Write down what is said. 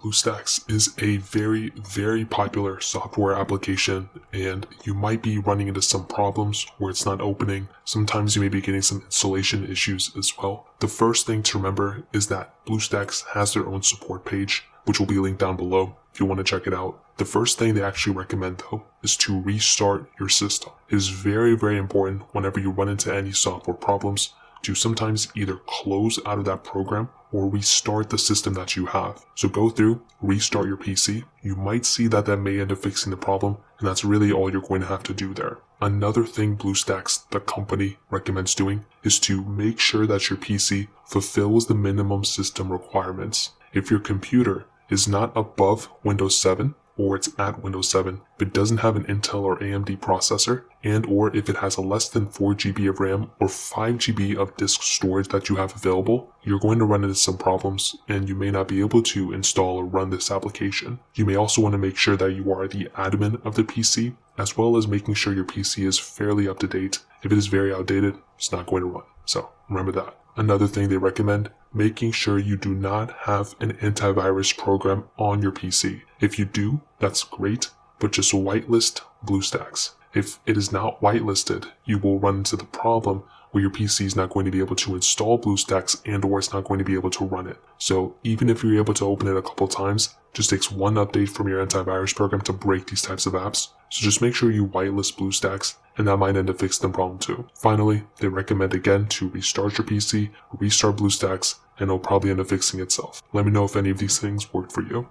Bluestacks is a very popular software application, and you might be running into some problems where it's not opening. Sometimes you may be getting some installation issues as well. The first thing to remember is that Bluestacks has their own support page, which will be linked down below if you want to check it out. The first thing they actually recommend though is to restart your system. It is very important whenever you run into any software problems to sometimes either close out of that program or restart the system that you have. So go through, restart your PC. You might see that may end up fixing the problem, and that's really all you're going to have to do there. Another thing Bluestacks, the company, recommends doing is to make sure that your PC fulfills the minimum system requirements. If your computer is not above Windows 7, or it's at Windows 7, if it doesn't have an Intel or AMD processor, and or if it has a less than 4 GB of RAM or 5 GB of disk storage that you have available, you're going to run into some problems and you may not be able to install or run this application. You may also want to make sure that you are the admin of the PC, as well as making sure your PC is fairly up to date. If it is very outdated, it's not going to run. So remember that. Another thing they recommend, making sure you do not have an antivirus program on your PC. If you do, that's great, but just whitelist Bluestacks. If it is not whitelisted, you will run into the problem where your PC is not going to be able to install Bluestacks and or it's not going to be able to run it. So even if you're able to open it a couple times, it just takes one update from your antivirus program to break these types of apps. So just make sure you whitelist Bluestacks, and that might end up fixing the problem too. Finally, they recommend again to restart your PC, restart Bluestacks, and it'll probably end up fixing itself. Let me know if any of these things worked for you.